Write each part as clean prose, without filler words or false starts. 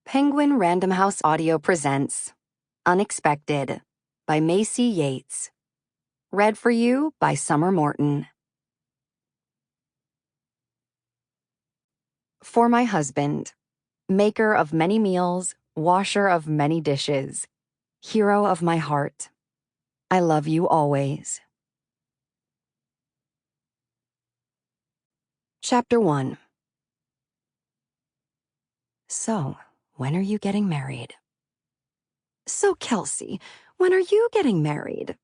Penguin Random House Audio presents Unexpected by Maisey Yates. Read for you by Summer Morton. For my husband, maker of many meals, washer of many dishes, hero of my heart, I love you always. Chapter 1. So, when are you getting married? So, Kelsey, when are you getting married?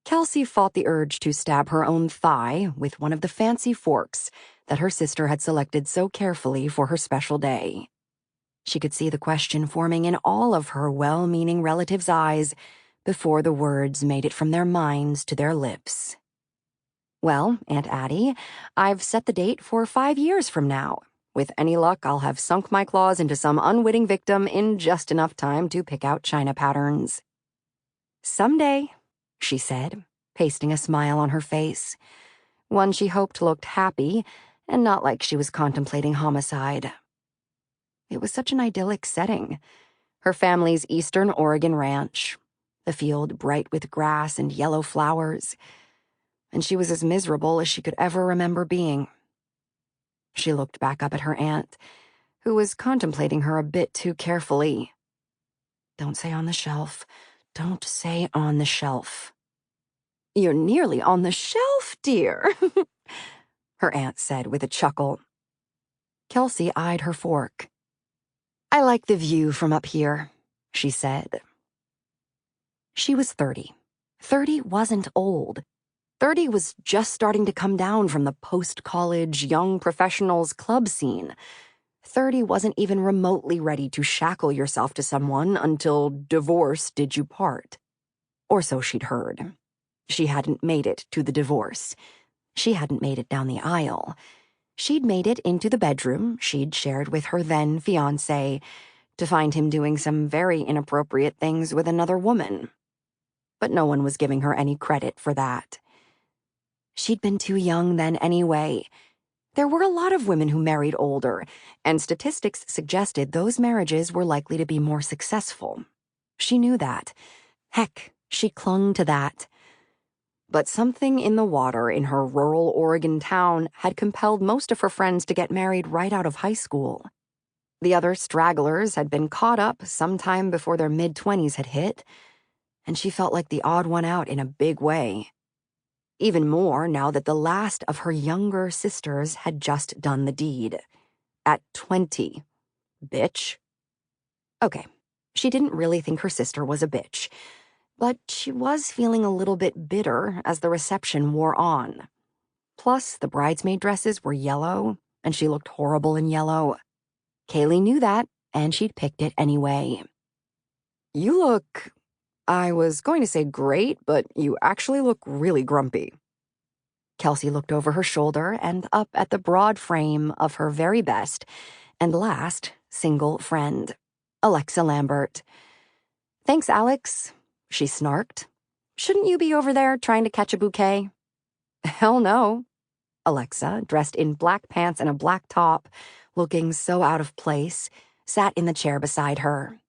Kelsey fought the urge to stab her own thigh with one of the fancy forks that her sister had selected so carefully for her special day. She could see the question forming in all of her well-meaning relatives' eyes before the words made it from their minds to their lips. Well, Aunt Addie, I've set the date for 5 years from now. With any luck, I'll have sunk my claws into some unwitting victim in just enough time to pick out china patterns. Someday, she said, pasting a smile on her face, one she hoped looked happy and not like she was contemplating homicide. It was such an idyllic setting. Her family's Eastern Oregon ranch, the field bright with grass and yellow flowers, and she was as miserable as she could ever remember being. She looked back up at her aunt, who was contemplating her a bit too carefully. Don't say on the shelf. Don't say on the shelf. You're nearly on the shelf, dear, her aunt said with a chuckle. Kelsey eyed her fork. I like the view from up here, she said. She was 30. 30 wasn't old. 30 was just starting to come down from the post-college young professionals club scene. 30 wasn't even remotely ready to shackle yourself to someone until divorce did you part. Or so she'd heard. She hadn't made it to the divorce. She hadn't made it down the aisle. She'd made it into the bedroom she'd shared with her then-fiancé to find him doing some very inappropriate things with another woman. But no one was giving her any credit for that. She'd been too young then anyway. There were a lot of women who married older, and statistics suggested those marriages were likely to be more successful. She knew that. Heck, she clung to that. But something in the water in her rural Oregon town had compelled most of her friends to get married right out of high school. The other stragglers had been caught up sometime before their mid-20s had hit, and she felt like the odd one out in a big way. Even more now that the last of her younger sisters had just done the deed. At 20. Bitch. Okay, she didn't really think her sister was a bitch, but she was feeling a little bit bitter as the reception wore on. Plus, the bridesmaid dresses were yellow, and she looked horrible in yellow. Kaylee knew that, and she'd picked it anyway. You look... I was going to say great, but you actually look really grumpy. Kelsey looked over her shoulder and up at the broad frame of her very best and last single friend, Alexa Lambert. Thanks, Alex, she snarked. Shouldn't you be over there trying to catch a bouquet? Hell no. Alexa, dressed in black pants and a black top, looking so out of place, sat in the chair beside her.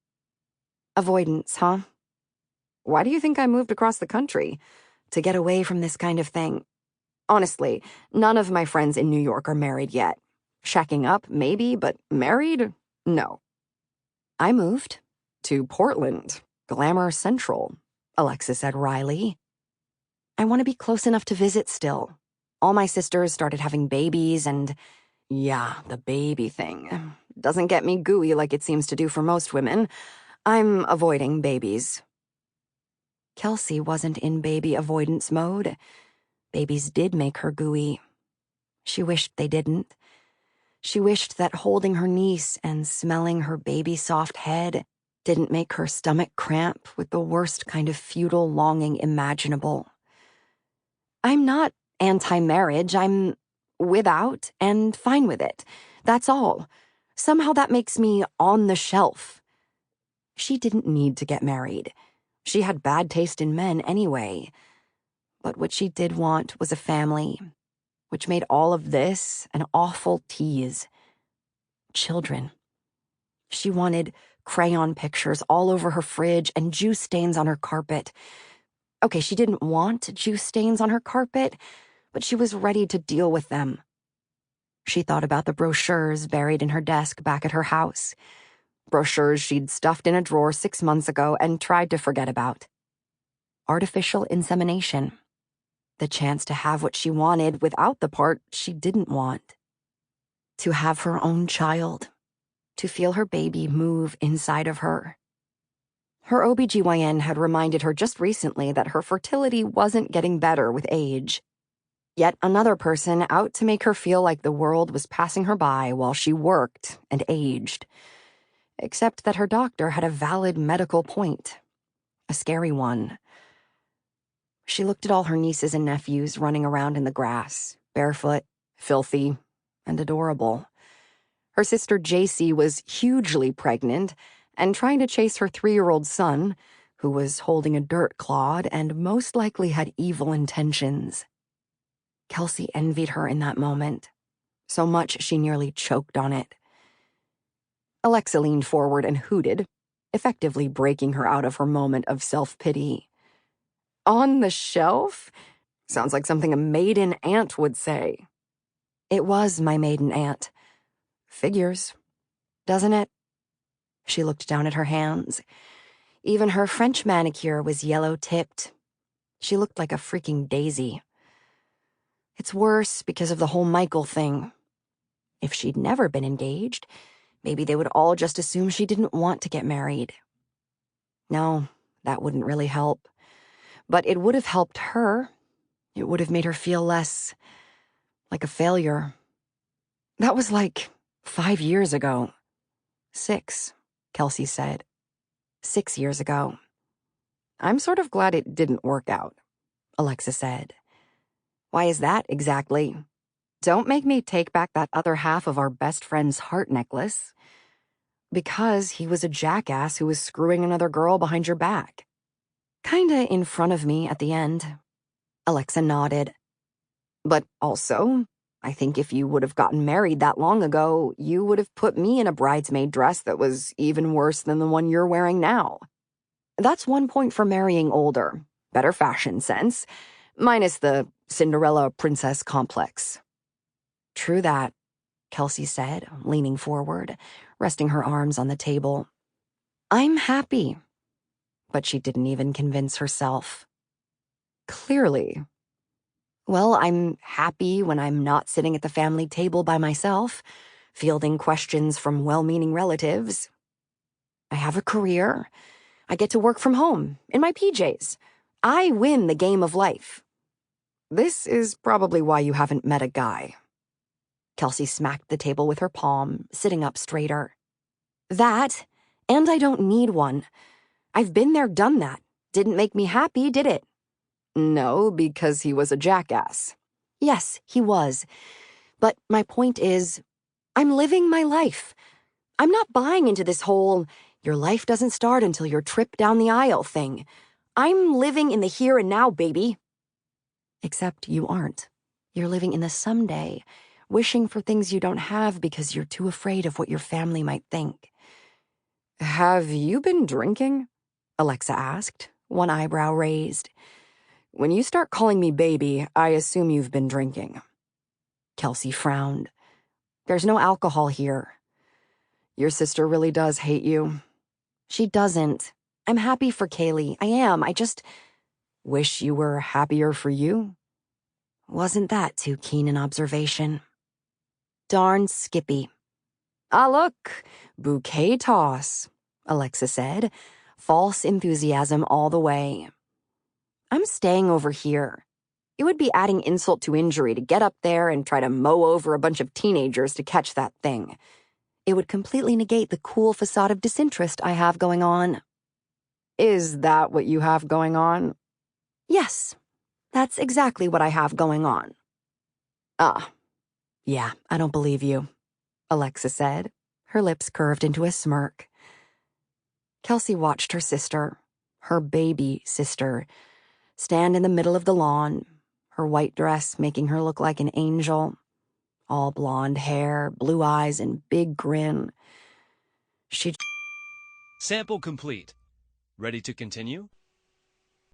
Avoidance, huh? Why do you think I moved across the country? To get away from this kind of thing. Honestly, none of my friends in New York are married yet. Shacking up, maybe, but married? No. I moved to Portland, Glamour Central, Alexa said wryly. I want to be close enough to visit still. All my sisters started having babies and, yeah, the baby thing. Doesn't get me gooey like it seems to do for most women. I'm avoiding babies. Kelsey wasn't in baby avoidance mode. Babies did make her gooey. She wished they didn't. She wished that holding her niece and smelling her baby-soft head didn't make her stomach cramp with the worst kind of futile longing imaginable. I'm not anti-marriage. I'm without and fine with it. That's all. Somehow that makes me on the shelf. She didn't need to get married. She had bad taste in men anyway. But what she did want was a family, which made all of this an awful tease. Children. She wanted crayon pictures all over her fridge and juice stains on her carpet. Okay, she didn't want juice stains on her carpet, but she was ready to deal with them. She thought about the brochures buried in her desk back at her house. Brochures she'd stuffed in a drawer 6 months ago and tried to forget about. Artificial insemination. The chance to have what she wanted without the part she didn't want. To have her own child. To feel her baby move inside of her. Her OBGYN had reminded her just recently that her fertility wasn't getting better with age. Yet another person out to make her feel like the world was passing her by while she worked and aged. Except that her doctor had a valid medical point. A scary one. She looked at all her nieces and nephews running around in the grass, barefoot, filthy, and adorable. Her sister JC was hugely pregnant and trying to chase her 3-year-old son, who was holding a dirt clod and most likely had evil intentions. Kelsey envied her in that moment, so much she nearly choked on it. Alexa leaned forward and hooted, effectively breaking her out of her moment of self-pity. On the shelf? Sounds like something a maiden aunt would say. It was my maiden aunt. Figures, doesn't it? She looked down at her hands. Even her French manicure was yellow-tipped. She looked like a freaking daisy. It's worse because of the whole Michael thing. If she'd never been engaged, maybe they would all just assume she didn't want to get married. No, that wouldn't really help. But it would have helped her. It would have made her feel less like a failure. That was like 5 years ago. 6, Kelsey said. 6 years ago. I'm sort of glad it didn't work out, Alexa said. Why is that exactly? Don't make me take back that other half of our best friend's heart necklace. Because he was a jackass who was screwing another girl behind your back. Kinda in front of me at the end. Alexa nodded. But also, I think if you would have gotten married that long ago, you would have put me in a bridesmaid dress that was even worse than the one you're wearing now. That's one point for marrying older. Better fashion sense. Minus the Cinderella princess complex. True that, Kelsey said, leaning forward, resting her arms on the table. I'm happy. But she didn't even convince herself. Clearly. Well, I'm happy when I'm not sitting at the family table by myself, fielding questions from well-meaning relatives. I have a career. I get to work from home, in my PJs. I win the game of life. This is probably why you haven't met a guy. Kelsey smacked the table with her palm, sitting up straighter. That, and I don't need one. I've been there, done that. Didn't make me happy, did it? No, because he was a jackass. Yes, he was. But my point is, I'm living my life. I'm not buying into this whole, your life doesn't start until your trip down the aisle thing. I'm living in the here and now, baby. Except you aren't. You're living in the someday, wishing for things you don't have because you're too afraid of what your family might think. Have you been drinking? Alexa asked, one eyebrow raised. When you start calling me baby, I assume you've been drinking. Kelsey frowned. There's no alcohol here. Your sister really does hate you. She doesn't. I'm happy for Kaylee. I am. I just wish you were happier for you. Wasn't that too keen an observation? Darn Skippy. Ah, look, bouquet toss, Alexa said, false enthusiasm all the way. I'm staying over here. It would be adding insult to injury to get up there and try to mow over a bunch of teenagers to catch that thing. It would completely negate the cool facade of disinterest I have going on. Is that what you have going on? Yes, that's exactly what I have going on. Ah, yeah, I don't believe you, Alexa said, her lips curved into a smirk. Kelsey watched her sister, her baby sister, stand in the middle of the lawn, her white dress making her look like an angel, all blonde hair, blue eyes, and big grin. She... Sample complete. Ready to continue?